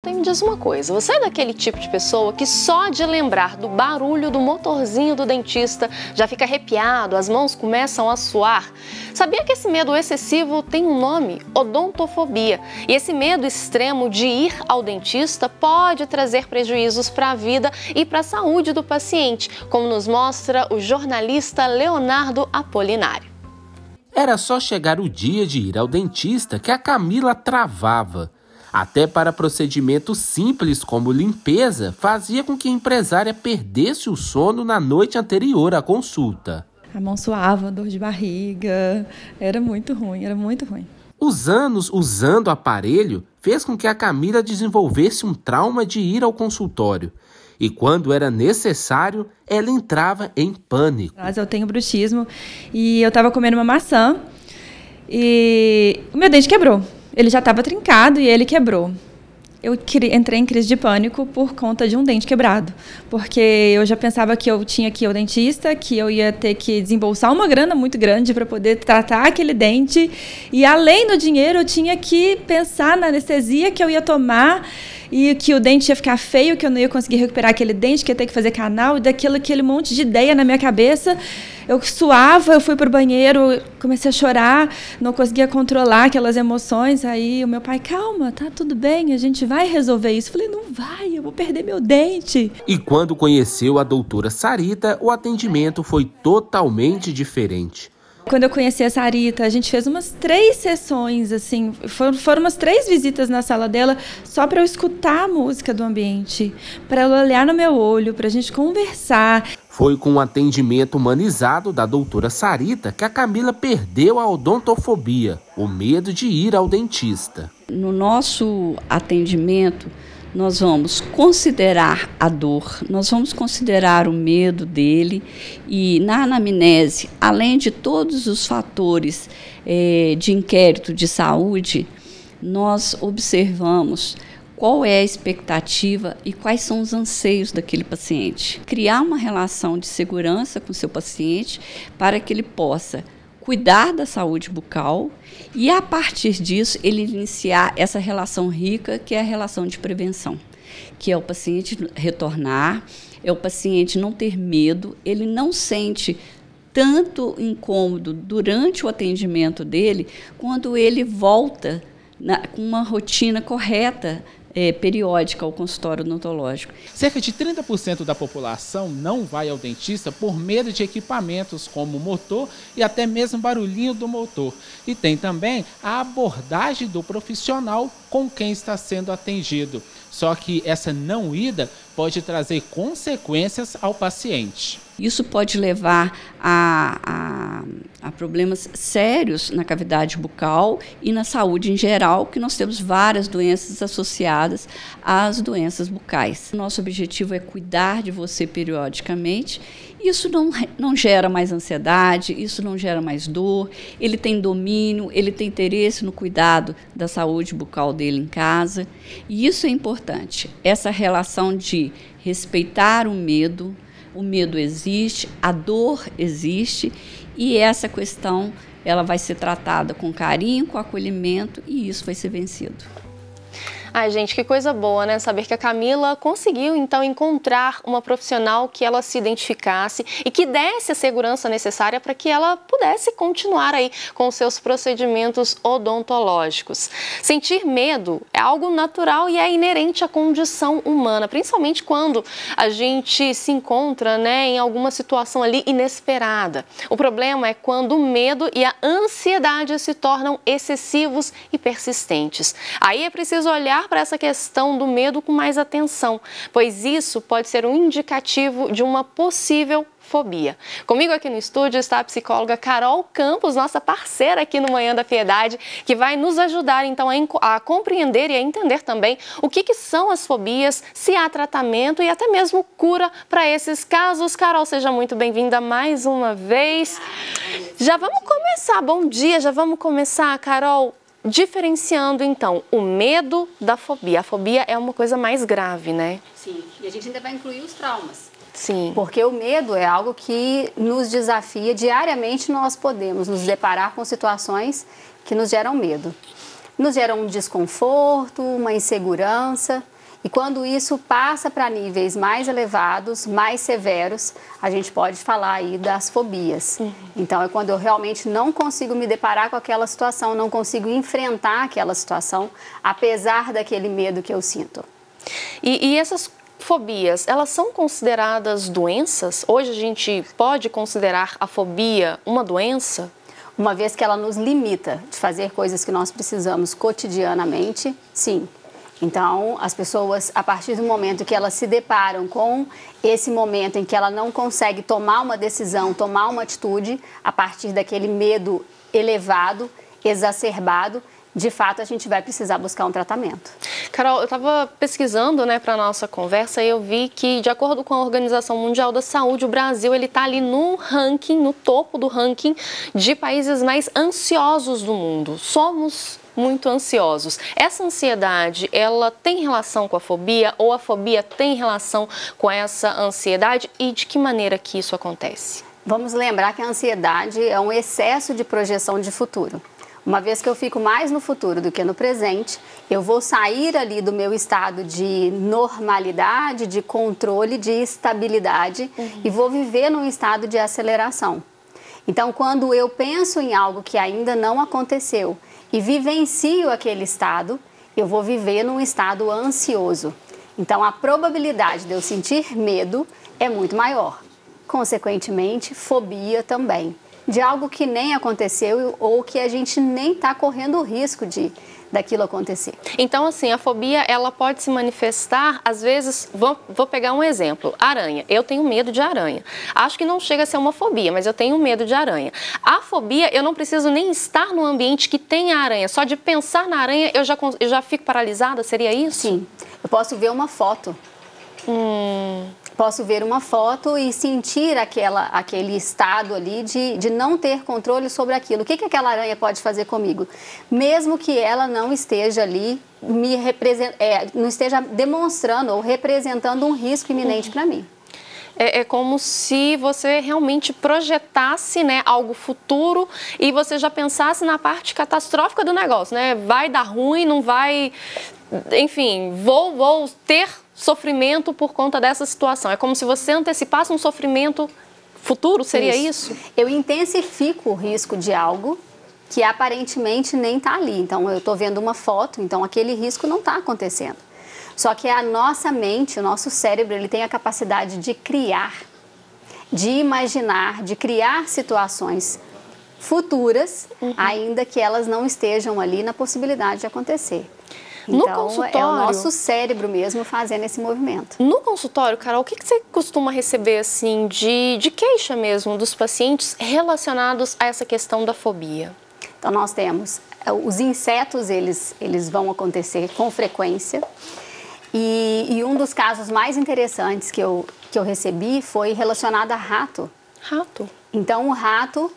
Me diz uma coisa, você é daquele tipo de pessoa que só de lembrar do barulho do motorzinho do dentista já fica arrepiado, as mãos começam a suar? Sabia que esse medo excessivo tem um nome? Odontofobia. E esse medo extremo de ir ao dentista pode trazer prejuízos para a vida e para a saúde do paciente, como nos mostra o jornalista Leonardo Apolinário. Era só chegar o dia de ir ao dentista que a Camila travava. Até para procedimentos simples como limpeza, fazia com que a empresária perdesse o sono na noite anterior à consulta. A mão suava, dor de barriga, era muito ruim. Os anos usando o aparelho fez com que a Camila desenvolvesse um trauma de ir ao consultório. E quando era necessário, ela entrava em pânico. Eu tenho bruxismo e eu estava comendo uma maçã e o meu dente quebrou. Ele já estava trincado e ele quebrou. Eu entrei em crise de pânico por conta de um dente quebrado, porque eu já pensava que eu tinha que ir ao dentista, que eu ia ter que desembolsar uma grana muito grande para poder tratar aquele dente, e além do dinheiro eu tinha que pensar na anestesia que eu ia tomar e que o dente ia ficar feio, que eu não ia conseguir recuperar aquele dente, que ia ter que fazer canal, e aquele monte de ideia na minha cabeça. Eu suava, eu fui pro banheiro, comecei a chorar, não conseguia controlar aquelas emoções. Aí o meu pai, calma, tá tudo bem, a gente vai resolver isso. Eu falei, não vai, eu vou perder meu dente. E quando conheceu a doutora Sarita, o atendimento foi totalmente diferente. Quando eu conheci a Sarita, a gente fez umas 3 sessões, assim, foram umas 3 visitas na sala dela, só para eu escutar a música do ambiente, para ela olhar no meu olho, para a gente conversar. Foi com o atendimento humanizado da doutora Sarita que a Camila perdeu a odontofobia, o medo de ir ao dentista. No nosso atendimento, nós vamos considerar a dor, nós vamos considerar o medo dele e na anamnese, além de todos os fatores de inquérito de saúde, nós observamos qual é a expectativa e quais são os anseios daquele paciente. Criar uma relação de segurança com o seu paciente para que ele possa cuidar da saúde bucal e, a partir disso, ele iniciar essa relação rica, que é a relação de prevenção, que é o paciente retornar, é o paciente não ter medo, ele não sente tanto incômodo durante o atendimento dele, quando ele volta com uma rotina correta, periódica ao consultório odontológico. Cerca de 30% da população não vai ao dentista por medo de equipamentos como motor e até mesmo barulhinho do motor. E tem também a abordagem do profissional com quem está sendo atendido. Só que essa não ida pode trazer consequências ao paciente. Isso pode levar a problemas sérios na cavidade bucal e na saúde em geral, que nós temos várias doenças associadas às doenças bucais. Nosso objetivo é cuidar de você periodicamente. Isso não gera mais ansiedade, isso não gera mais dor, ele tem domínio, ele tem interesse no cuidado da saúde bucal dele em casa. E isso é importante, essa relação de respeitar o medo existe, a dor existe e essa questão ela vai ser tratada com carinho, com acolhimento e isso vai ser vencido. Ai, gente, que coisa boa, né? Saber que a Camila conseguiu, então, encontrar uma profissional que ela se identificasse e que desse a segurança necessária para que ela pudesse continuar aí com os seus procedimentos odontológicos. Sentir medo é algo natural e é inerente à condição humana, principalmente quando a gente se encontra, né, em alguma situação ali inesperada. O problema é quando o medo e a ansiedade se tornam excessivos e persistentes. Aí é preciso olhar para essa questão do medo com mais atenção, pois isso pode ser um indicativo de uma possível fobia. Comigo aqui no estúdio está a psicóloga Carol Campos, nossa parceira aqui no Manhã da Piedade, que vai nos ajudar então a compreender e a entender também o que são as fobias, se há tratamento e até mesmo cura para esses casos. Carol, seja muito bem-vinda mais uma vez. Já vamos começar, bom dia, já vamos começar, Carol, diferenciando, então, o medo da fobia. A fobia é uma coisa mais grave, né? Sim, e a gente ainda vai incluir os traumas. Sim. Porque o medo é algo que nos desafia diariamente, nós podemos nos deparar com situações que nos geram medo. nos gera um desconforto, uma insegurança. E quando isso passa para níveis mais elevados, mais severos, a gente pode falar aí das fobias. Então, é quando eu realmente não consigo me deparar com aquela situação, não consigo enfrentar aquela situação, apesar daquele medo que eu sinto. E essas fobias, elas são consideradas doenças? Hoje a gente pode considerar a fobia uma doença? Uma vez que ela nos limita de fazer coisas que nós precisamos cotidianamente, sim. Então, as pessoas, a partir do momento que elas se deparam com esse momento em que ela não consegue tomar uma decisão, tomar uma atitude, a partir daquele medo elevado, exacerbado, de fato a gente vai precisar buscar um tratamento. Carol, eu estava pesquisando, né, para a nossa conversa e eu vi que, de acordo com a Organização Mundial da Saúde, o Brasil está ali no ranking, no topo do ranking de países mais ansiosos do mundo. Somos muito ansiosos. Essa ansiedade, ela tem relação com a fobia ou a fobia tem relação com essa ansiedade e de que maneira que isso acontece? Vamos lembrar que a ansiedade é um excesso de projeção de futuro. Uma vez que eu fico mais no futuro do que no presente, eu vou sair ali do meu estado de normalidade, de controle, de estabilidade e vou viver num estado de aceleração. Então, quando eu penso em algo que ainda não aconteceu e vivencio aquele estado, eu vou viver num estado ansioso. Então, a probabilidade de eu sentir medo é muito maior. Consequentemente, fobia também, de algo que nem aconteceu ou que a gente nem está correndo o risco daquilo acontecer. Então, assim, a fobia, ela pode se manifestar, às vezes, vou pegar um exemplo, aranha. Eu tenho medo de aranha. Acho que não chega a ser uma fobia, mas eu tenho medo de aranha. A fobia, eu não preciso nem estar no ambiente que tem a aranha. Só de pensar na aranha, eu já fico paralisada, seria isso? Sim. Eu posso ver uma foto. Posso ver uma foto e sentir aquele estado ali de não ter controle sobre aquilo. O que aquela aranha pode fazer comigo? Mesmo que ela não esteja ali, não esteja demonstrando ou representando um risco iminente para mim. É como se você realmente projetasse, né, algo futuro e você já pensasse na parte catastrófica do negócio, né? Vai dar ruim, não vai... Enfim, vou ter sofrimento por conta dessa situação. É como se você antecipasse um sofrimento futuro, seria isso? Eu intensifico o risco de algo que aparentemente nem está ali. Então, eu estou vendo uma foto, então aquele risco não está acontecendo. Só que a nossa mente, o nosso cérebro, ele tem a capacidade de criar, de imaginar, de criar situações futuras, ainda que elas não estejam ali na possibilidade de acontecer. No então, consultório, é o nosso cérebro mesmo fazendo esse movimento. No consultório, Carol, o que você costuma receber assim de queixa mesmo dos pacientes relacionados a essa questão da fobia? Então, nós temos os insetos, eles vão acontecer com frequência. E um dos casos mais interessantes que eu recebi foi relacionado a rato. Rato? Então, o rato...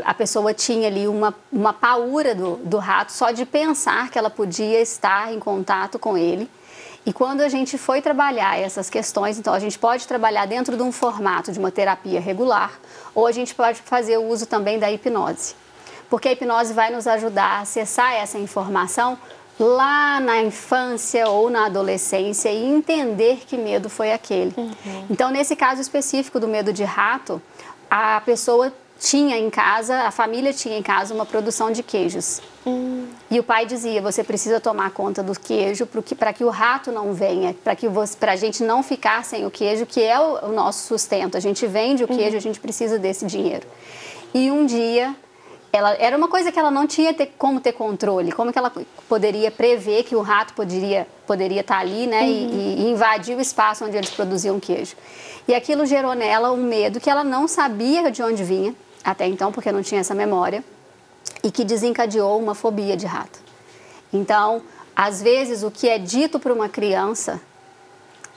a pessoa tinha ali uma paura do rato só de pensar que ela podia estar em contato com ele. E quando a gente foi trabalhar essas questões, então a gente pode trabalhar dentro de um formato de uma terapia regular ou a gente pode fazer o uso também da hipnose. Porque a hipnose vai nos ajudar a acessar essa informação lá na infância ou na adolescência e entender que medo foi aquele. Então, nesse caso específico do medo de rato, a pessoa tinha em casa, a família tinha em casa uma produção de queijos. E o pai dizia, você precisa tomar conta do queijo para que o rato não venha, para a gente não ficar sem o queijo, que é o nosso sustento. A gente vende o queijo, a gente precisa desse dinheiro. E um dia, era uma coisa que ela não tinha como ter controle, como que ela poderia prever que o rato poderia estar ali, né, e invadir o espaço onde eles produziam queijo. E aquilo gerou nela um medo que ela não sabia de onde vinha, até então, porque não tinha essa memória, e que desencadeou uma fobia de rato. Então, às vezes, o que é dito por uma criança,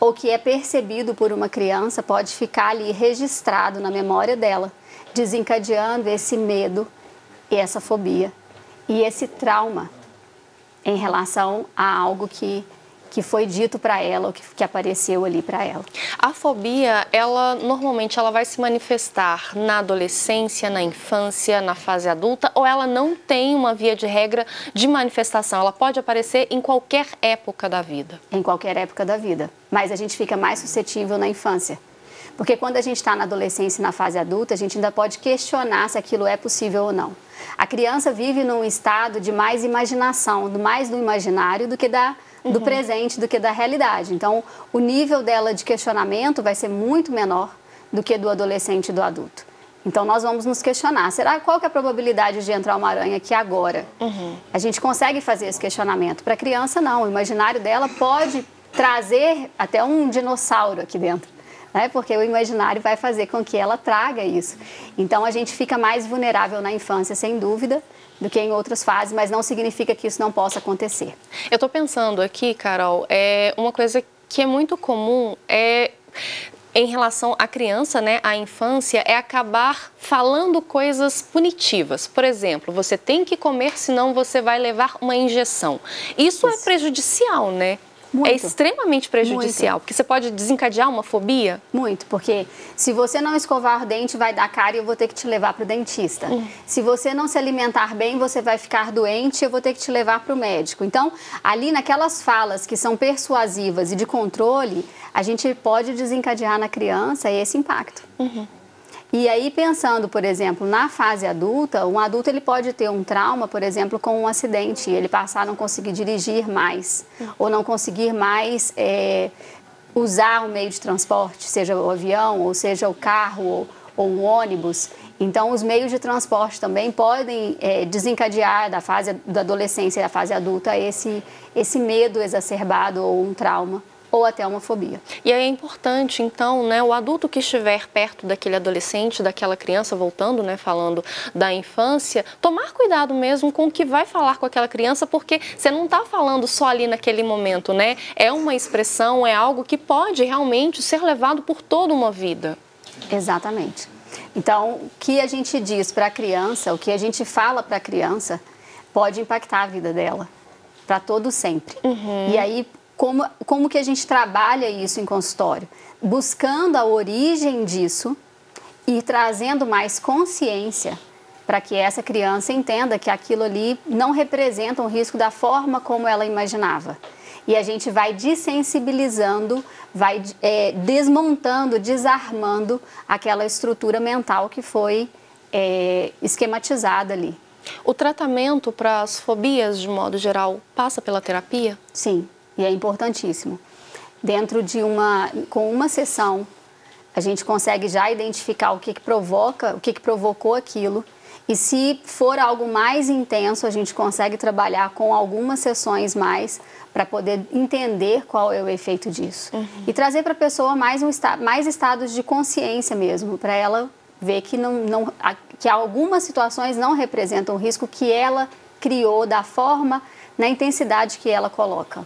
ou que é percebido por uma criança, pode ficar ali registrado na memória dela, desencadeando esse medo e essa fobia, e esse trauma em relação a algo que que foi dito para ela, ou que apareceu ali para ela. A fobia, normalmente ela vai se manifestar na adolescência, na infância, na fase adulta, ou ela não tem uma via de regra de manifestação? Ela pode aparecer em qualquer época da vida? Em qualquer época da vida, mas a gente fica mais suscetível na infância. Porque quando a gente está na adolescência e na fase adulta, a gente ainda pode questionar se aquilo é possível ou não. A criança vive num estado de mais imaginação, mais do imaginário do que do presente, do que da realidade. Então, o nível dela de questionamento vai ser muito menor do que do adolescente e do adulto. Então, nós vamos nos questionar, qual que é a probabilidade de entrar uma aranha aqui agora? A gente consegue fazer esse questionamento. Para a criança, não. O imaginário dela pode trazer até um dinossauro aqui dentro, né? Porque o imaginário vai fazer com que ela traga isso. Então, a gente fica mais vulnerável na infância, sem dúvida, do que em outras fases, mas não significa que isso não possa acontecer. Eu estou pensando aqui, Carol, uma coisa que é muito comum em relação à criança, né, à infância, é acabar falando coisas punitivas. Por exemplo, você tem que comer, senão você vai levar uma injeção. Isso é prejudicial, né? Muito. É extremamente prejudicial, Muito. Porque você pode desencadear uma fobia. Muito, porque se você não escovar o dente, vai dar cárie e eu vou ter que te levar para o dentista. Se você não se alimentar bem, você vai ficar doente e eu vou ter que te levar para o médico. Então, ali naquelas falas que são persuasivas e de controle, a gente pode desencadear na criança esse impacto. E aí, pensando, por exemplo, na fase adulta, um adulto ele pode ter um trauma, por exemplo, com um acidente, ele passar a não conseguir dirigir mais, ou não conseguir mais usar um meio de transporte, seja o avião, ou seja o carro, ou um ônibus. Então, os meios de transporte também podem desencadear da fase da adolescência e da fase adulta esse medo exacerbado ou um trauma, ou até uma fobia. E aí é importante, então, né, o adulto que estiver perto daquele adolescente, daquela criança, voltando, né, falando da infância, tomar cuidado mesmo com o que vai falar com aquela criança, porque você não está falando só ali naquele momento, né? É uma expressão, é algo que pode realmente ser levado por toda uma vida. Exatamente. Então, o que a gente diz para a criança, o que a gente fala para a criança, pode impactar a vida dela, para todo sempre. E aí, como que a gente trabalha isso em consultório? Buscando a origem disso e trazendo mais consciência para que essa criança entenda que aquilo ali não representa um risco da forma como ela imaginava. E a gente vai desensibilizando, vai desmontando, desarmando aquela estrutura mental que foi esquematizada ali. O tratamento para as fobias, de modo geral, passa pela terapia? Sim. E é importantíssimo. Com uma sessão, a gente consegue já identificar o que provocou aquilo. E se for algo mais intenso, a gente consegue trabalhar com algumas sessões mais para poder entender qual é o efeito disso. E trazer para a pessoa mais estados de consciência mesmo, para ela ver que algumas situações não representam o risco que ela criou da forma, na intensidade que ela coloca.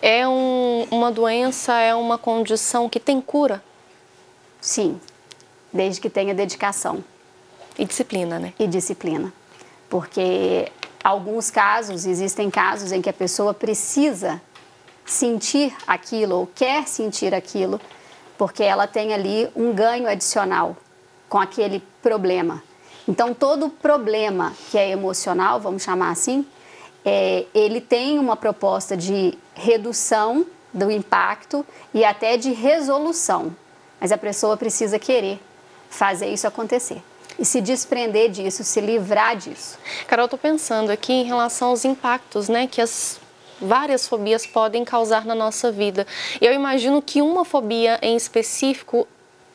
É uma doença, é uma condição que tem cura? Sim, desde que tenha dedicação. E disciplina, né? E disciplina. Porque existem casos em que a pessoa precisa sentir aquilo ou quer sentir aquilo, porque ela tem ali um ganho adicional com aquele problema. Então, todo problema que é emocional, vamos chamar assim, ele tem uma proposta de redução do impacto e até de resolução. Mas a pessoa precisa querer fazer isso acontecer. E se desprender disso, se livrar disso. Carol, eu estou pensando aqui em relação aos impactos, né, que as várias fobias podem causar na nossa vida. Eu imagino que uma fobia em específico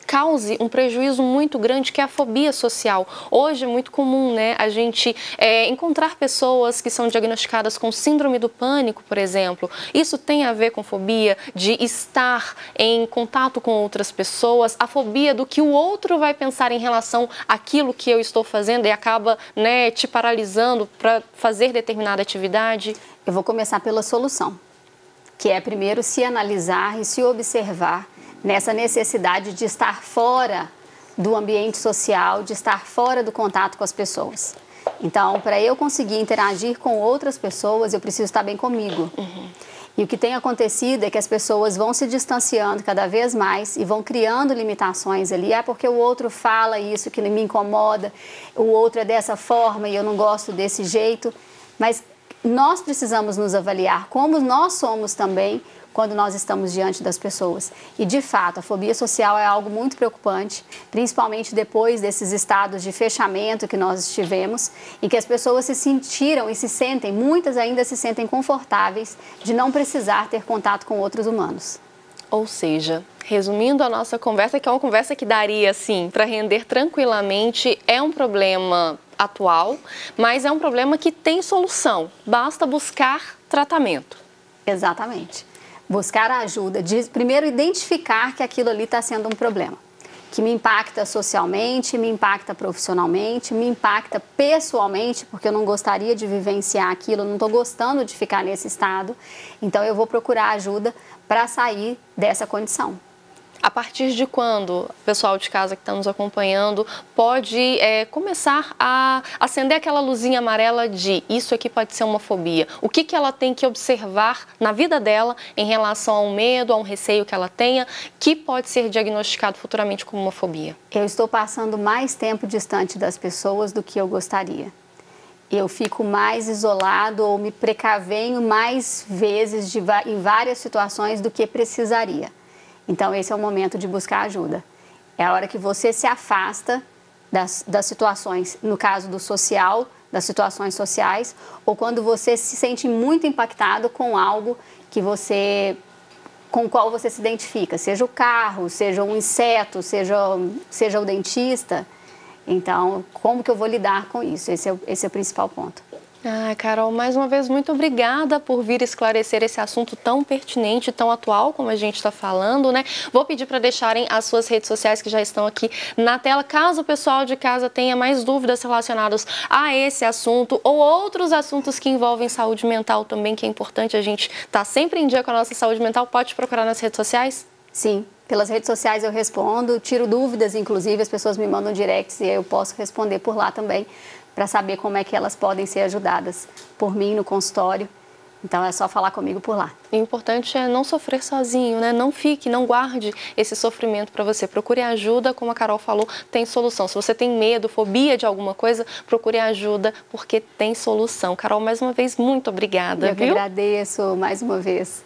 cause um prejuízo muito grande, que é a fobia social. Hoje é muito comum, né, a gente encontrar pessoas que são diagnosticadas com síndrome do pânico, por exemplo. Isso tem a ver com fobia de estar em contato com outras pessoas, a fobia do que o outro vai pensar em relação àquilo que eu estou fazendo e acaba, né, te paralisando para fazer determinada atividade. Eu vou começar pela solução, que é primeiro se analisar e se observar nessa necessidade de estar fora do ambiente social, de estar fora do contato com as pessoas. Então, para eu conseguir interagir com outras pessoas, eu preciso estar bem comigo. E o que tem acontecido é que as pessoas vão se distanciando cada vez mais e vão criando limitações ali. É porque o outro fala isso que me incomoda, o outro é dessa forma e eu não gosto desse jeito. Mas nós precisamos nos avaliar como nós somos também quando nós estamos diante das pessoas. E, de fato, a fobia social é algo muito preocupante, principalmente depois desses estados de fechamento que nós tivemos, em que as pessoas se sentiram e se sentem, muitas ainda se sentem confortáveis de não precisar ter contato com outros humanos. Ou seja, resumindo a nossa conversa, que é uma conversa que daria, assim, para render tranquilamente, é um problema atual, mas é um problema que tem solução, basta buscar tratamento. Exatamente. Buscar a ajuda, primeiro identificar que aquilo ali está sendo um problema, que me impacta socialmente, me impacta profissionalmente, me impacta pessoalmente, porque eu não gostaria de vivenciar aquilo, eu não estou gostando de ficar nesse estado, então eu vou procurar ajuda para sair dessa condição. A partir de quando o pessoal de casa que está nos acompanhando pode começar a acender aquela luzinha amarela de isso aqui pode ser uma fobia? O que ela tem que observar na vida dela em relação a um medo, a um receio que ela tenha, que pode ser diagnosticado futuramente como uma fobia? Eu estou passando mais tempo distante das pessoas do que eu gostaria. Eu fico mais isolado ou me precavenho mais vezes em várias situações do que precisaria. Então, esse é o momento de buscar ajuda. É a hora que você se afasta das situações, no caso do social, das situações sociais, ou quando você se sente muito impactado com algo com o qual você se identifica, seja o carro, seja um inseto, seja o dentista. Então, como que eu vou lidar com isso? Esse é o principal ponto. Carol, mais uma vez, muito obrigada por vir esclarecer esse assunto tão pertinente, tão atual, como a gente está falando, né? Vou pedir para deixarem as suas redes sociais que já estão aqui na tela, caso o pessoal de casa tenha mais dúvidas relacionadas a esse assunto ou outros assuntos que envolvem saúde mental também, que é importante a gente estar sempre em dia com a nossa saúde mental. Pode procurar nas redes sociais? Sim, pelas redes sociais eu respondo, tiro dúvidas, inclusive as pessoas me mandam directs e eu posso responder por lá também, para saber como é que elas podem ser ajudadas por mim no consultório. Então é só falar comigo por lá. O importante é não sofrer sozinho, né? Não guarde esse sofrimento para você. Procure ajuda, como a Carol falou, tem solução. Se você tem medo, fobia de alguma coisa, procure ajuda, porque tem solução. Carol, mais uma vez, muito obrigada. Eu que agradeço mais uma vez.